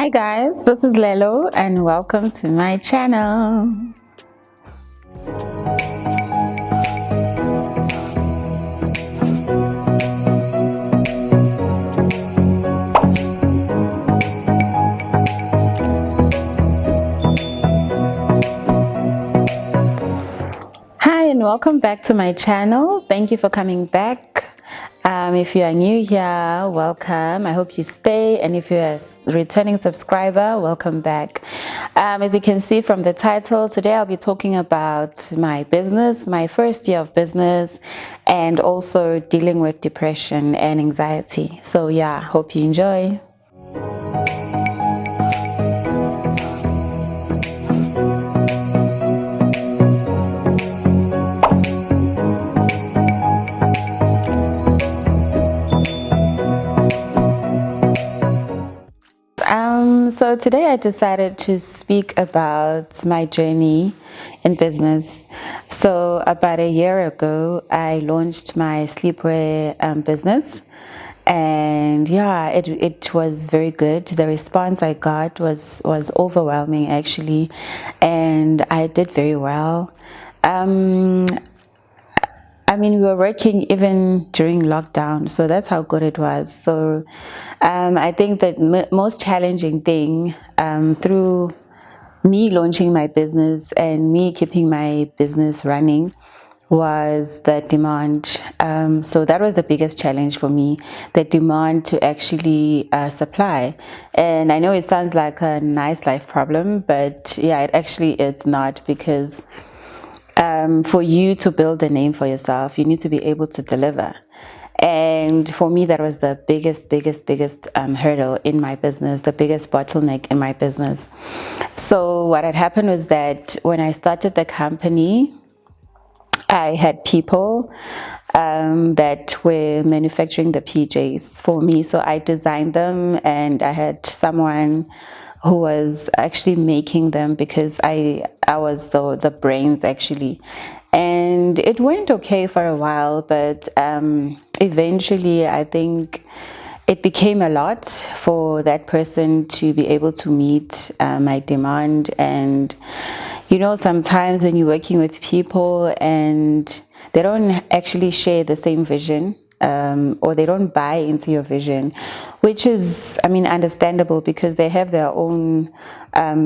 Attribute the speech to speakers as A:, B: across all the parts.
A: Hi guys, this is Lelo and welcome to my channel. Hi and welcome back to my channel. Thank you for coming back. If you are new here, welcome. I hope you stay, and if you're a returning subscriber, welcome back. As you can see from the title, today I'll be talking about my business, my first year of business, and also dealing with depression and anxiety. So yeah, hope you enjoy. So today I decided to speak about my journey in business. So about a year ago, I launched my sleepwear business, and yeah, it was very good. The response I got was overwhelming actually, and I did very well. Um, I mean, we were working even during lockdown, so that's how good it was. So, I think that most challenging thing through me launching my business and me keeping my business running was the demand. So that was the biggest challenge for me, the demand to actually supply. And I know it sounds like a nice life problem, but yeah, it actually is not, because for you to build a name for yourself, you need to be able to deliver. And for me, that was the biggest hurdle in my business, the biggest bottleneck in my business. So what had happened was that when I started the company, I had people that were manufacturing the PJs for me. So I designed them, and I had someone who was actually making them, because I was the brains actually. And it went okay for a while, but eventually I think it became a lot for that person to be able to meet my demand. And you know, sometimes when you're working with people and they don't actually share the same vision, or they don't buy into your vision, which is, I mean, understandable, because they have their own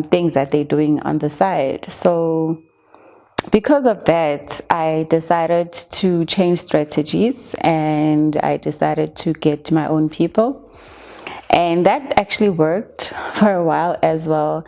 A: things that they're doing on the side. So because of that, I decided to change strategies, and I decided to get my own people. And that actually worked for a while as well.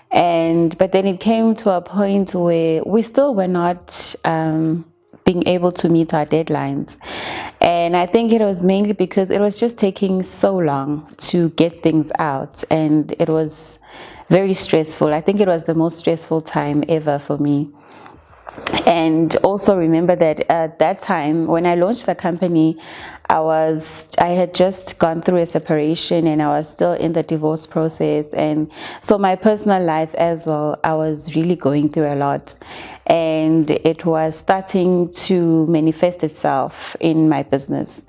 A: But then it came to a point where we still were not being able to meet our deadlines. And I think it was mainly because it was just taking so long to get things out, and it was very stressful. I think it was the most stressful time ever for me. And also remember that at that time when I launched the company, I had just gone through a separation, and I was still in the divorce process, and so my personal life as well, I was really going through a lot, and it was starting to manifest itself in my business.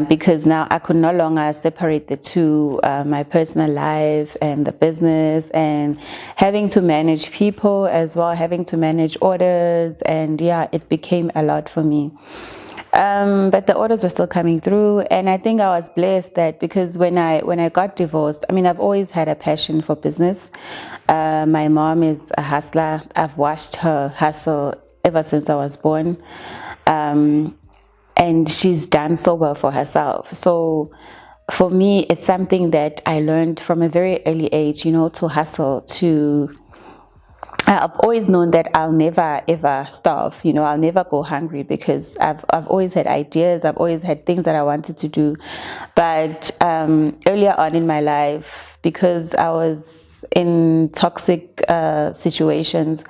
A: Because now I could no longer separate the two, my personal life and the business, and having to manage people as well, having to manage orders, and yeah, it became a lot for me. But the orders were still coming through, and I think I was blessed that, because when I got divorced, I mean, I've always had a passion for business. My mom is a hustler. I've watched her hustle ever since I was born. And she's done so well for herself. So for me, it's something that I learned from a very early age, you know, to hustle, to I've always known that I'll never ever starve, you know, I'll never go hungry, because I've always had ideas, I've always had things that I wanted to do. But earlier on in my life, because I was in toxic situations,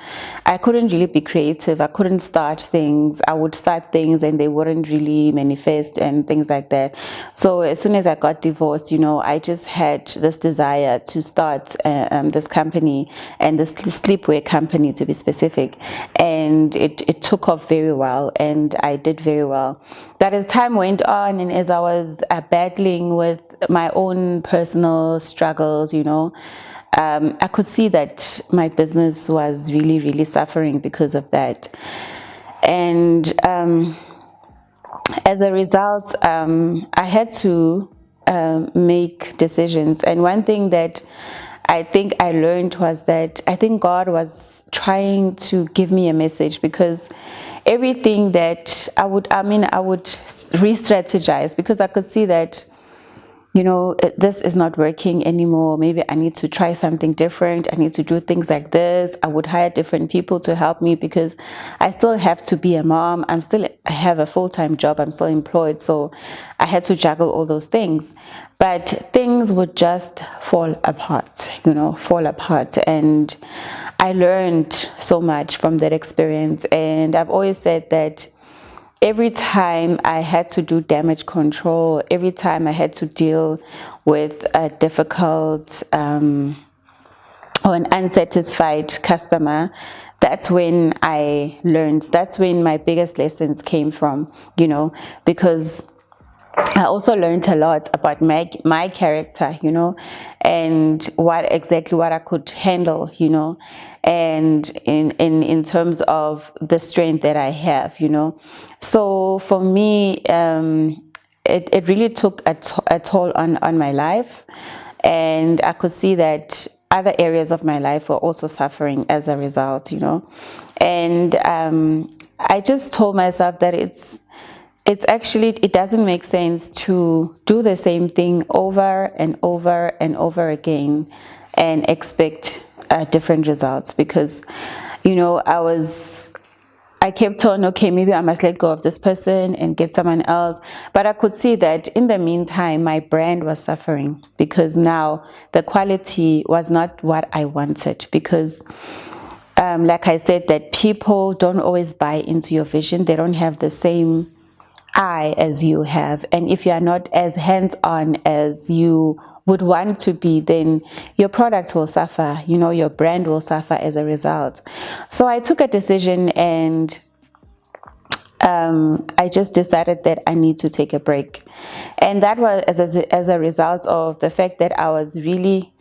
A: I couldn't really be creative. I couldn't start things. I would start things and they wouldn't really manifest and things like that. So as soon as I got divorced, I just had this desire to start this company, and this sleepwear company to be specific. And it took off very well, and I did very well. But as time went on, and as I was battling with my own personal struggles, I could see that my business was really, really suffering because of that. And as a result, I had to make decisions. And one thing that I think I learned was that I think God was trying to give me a message, because everything that I would re-strategize, because I could see that this is not working anymore. Maybe I need to try something different. I need to do things like this. I would hire different people to help me, because I still have to be a mom. I have a full-time job. I'm still employed. So I had to juggle all those things. But things would just fall apart. And I learned so much from that experience. And I've always said that every time I had to do damage control, every time I had to deal with a difficult or an unsatisfied customer, that's when I learned. That's when my biggest lessons came from, because I also learned a lot about my character, and what I could handle, and in terms of the strength that I have, So for me, it really took a toll on my life, and I could see that other areas of my life were also suffering as a result, And I just told myself that it doesn't make sense to do the same thing over and over and over again and expect different results, because I kept on, okay, maybe I must let go of this person and get someone else. But I could see that in the meantime, my brand was suffering, because now the quality was not what I wanted. Because like I said, that people don't always buy into your vision. They don't have the same eye as you have. And if you are not as hands-on as you would want to be, then your product will suffer, your brand will suffer as a result. So I took a decision, and I just decided that I need to take a break. And that was as a result of the fact that I was really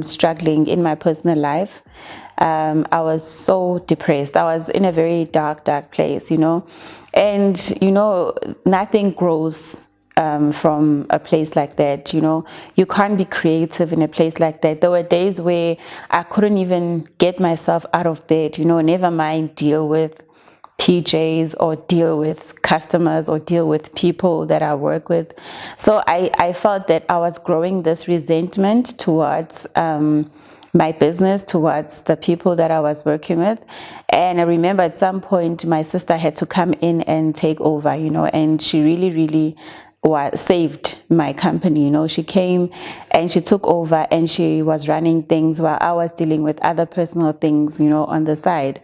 A: struggling in my personal life. I was so depressed. I was in a very dark place, And, nothing grows from a place like that. You can't be creative in a place like that. There were days where I couldn't even get myself out of bed, never mind deal with PJs or deal with customers or deal with people that I work with. So I felt that I was growing this resentment towards my business, towards the people that I was working with. And I remember at some point my sister had to come in and take over, and she really, really saved my company. She came and she took over, and she was running things while I was dealing with other personal things, on the side.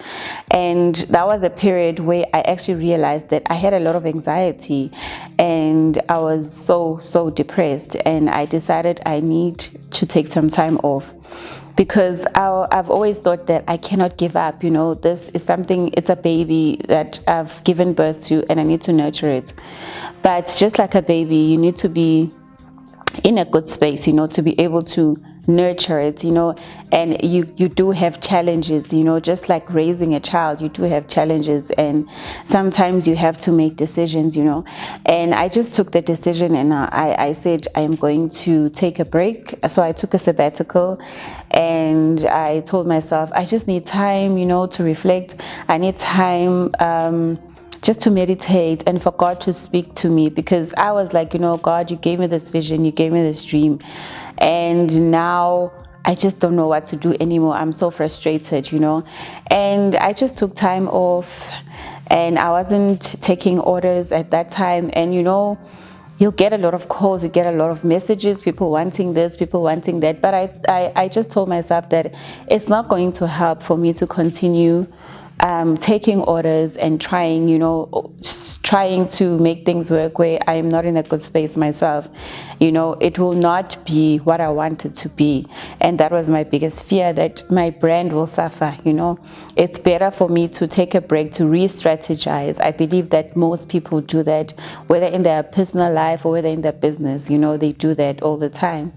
A: And that was a period where I actually realized that I had a lot of anxiety, and I was so depressed, and I decided I need to take some time off, because I've always thought that I cannot give up. This is something, it's a baby that I've given birth to, and I need to nurture it. But just like a baby, you need to be in a good space, to be able to nurture it, and you do have challenges, just like raising a child, you do have challenges, and sometimes you have to make decisions, and I just took the decision, and I said I am going to take a break. So I took a sabbatical, and I told myself I just need time, to reflect. I need time just to meditate and for God to speak to me, because I was like, God, you gave me this vision, you gave me this dream, and now I just don't know what to do anymore. I'm so frustrated, and I just took time off, and I wasn't taking orders at that time. And you'll get a lot of calls, you get a lot of messages, people wanting this, people wanting that. But I just told myself that it's not going to help for me to continue taking orders and trying, trying to make things work where I am not in a good space myself. It will not be what I want it to be. And that was my biggest fear, that my brand will suffer. It's better for me to take a break, to re-strategize. I believe that most people do that, whether in their personal life or whether in their business. They do that all the time.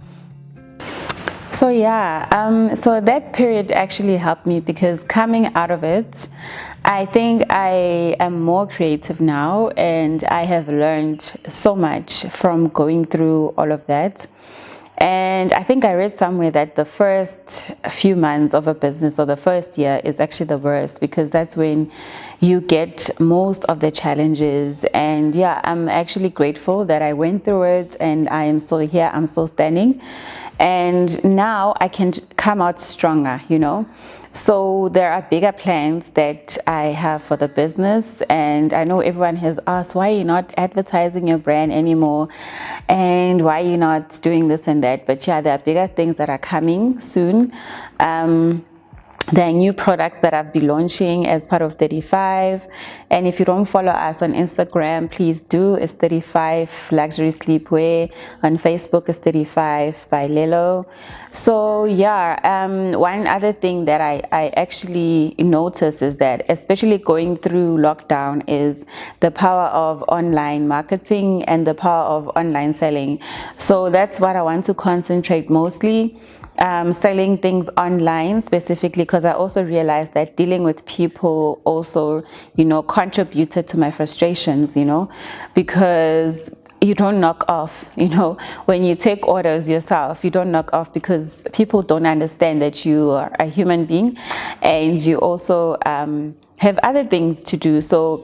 A: So yeah, so that period actually helped me, because coming out of it, I think I am more creative now, and I have learned so much from going through all of that. And I think I read somewhere that the first few months of a business, or the first year, is actually the worst, because that's when you get most of the challenges. And yeah, I'm actually grateful that I went through it, and I am still here, I'm still standing. And now I can come out stronger. So there are bigger plans that I have for the business, and I know everyone has asked, why are you not advertising your brand anymore, and why are you not doing this and that? But yeah, there are bigger things that are coming soon. There are new products that I've been launching as part of 35. And if you don't follow us on Instagram, please do. It's 35 Luxury Sleepwear. On Facebook, it's 35 by Lelo. So yeah, one other thing that I actually noticed is that, especially going through lockdown, is the power of online marketing and the power of online selling. So that's what I want to concentrate mostly. Selling things online specifically, because I also realized that dealing with people also, contributed to my frustrations, because you don't knock off, when you take orders yourself, you don't knock off, because people don't understand that you are a human being, and you also have other things to do. So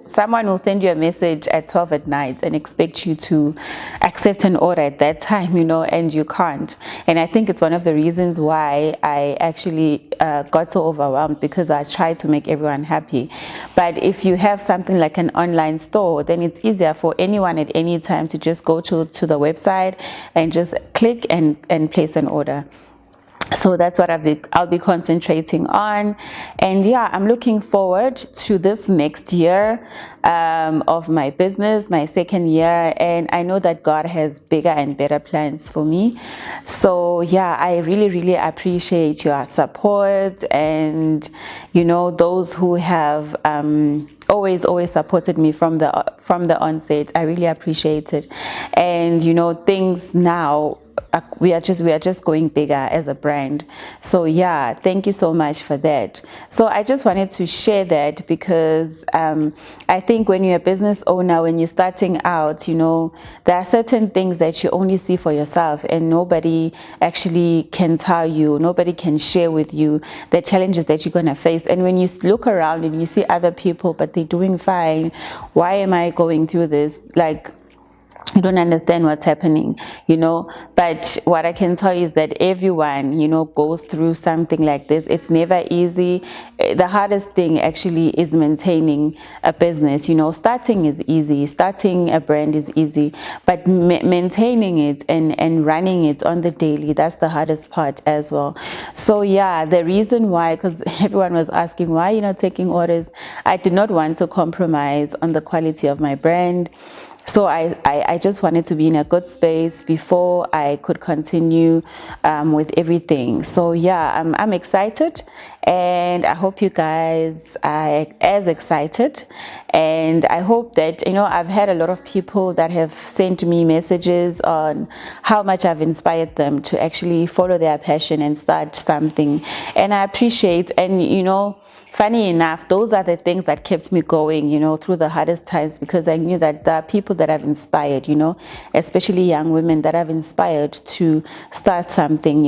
A: someone will send you a message at 12 at night and expect you to accept an order at that time, and you can't. And I think it's one of the reasons why I actually got so overwhelmed, because I try to make everyone happy. But if you have something like an online store, then it's easier for anyone at any time to just go to the website and just click and place an order. So that's what I'll be concentrating on. And yeah, I'm looking forward to this next year of my business, my second year. And I know that God has bigger and better plans for me. So yeah, I really, really appreciate your support, and those who have always supported me from the onset. I really appreciate it. And things now, we are just going bigger as a brand. So yeah, thank you so much for that. So I just wanted to share that, because I think when you're a business owner, when you're starting out, there are certain things that you only see for yourself, and nobody actually can tell you, nobody can share with you the challenges that you're going to face. And when you look around and you see other people, but they're doing fine, why am I going through this? Like, you don't understand what's happening, but what I can tell you is that everyone, goes through something like this. It's never easy. The hardest thing actually is maintaining a business. Starting is easy, starting a brand is easy, but maintaining it and running it on the daily, that's the hardest part as well. So yeah, the reason why, because everyone was asking, why you're not taking orders, I did not want to compromise on the quality of my brand. So I just wanted to be in a good space before I could continue with everything. So yeah, I'm excited, and I hope you guys are as excited. And I hope that, I've had a lot of people that have sent me messages on how much I've inspired them to actually follow their passion and start something. And I appreciate, and funny enough, those are the things that kept me going, through the hardest times, because I knew that there are people that I've inspired, especially young women that I've inspired to start something,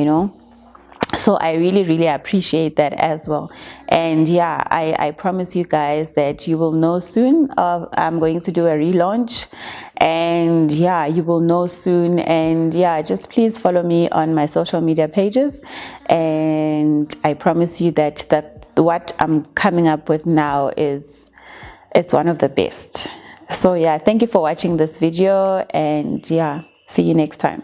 A: So I really, really appreciate that as well. And yeah, I promise you guys that you will know soon. I'm going to do a relaunch, and yeah, you will know soon. And yeah, just please follow me on my social media pages, and I promise you that what I'm coming up with now it's one of the best. So yeah, thank you for watching this video, and yeah, see you next time.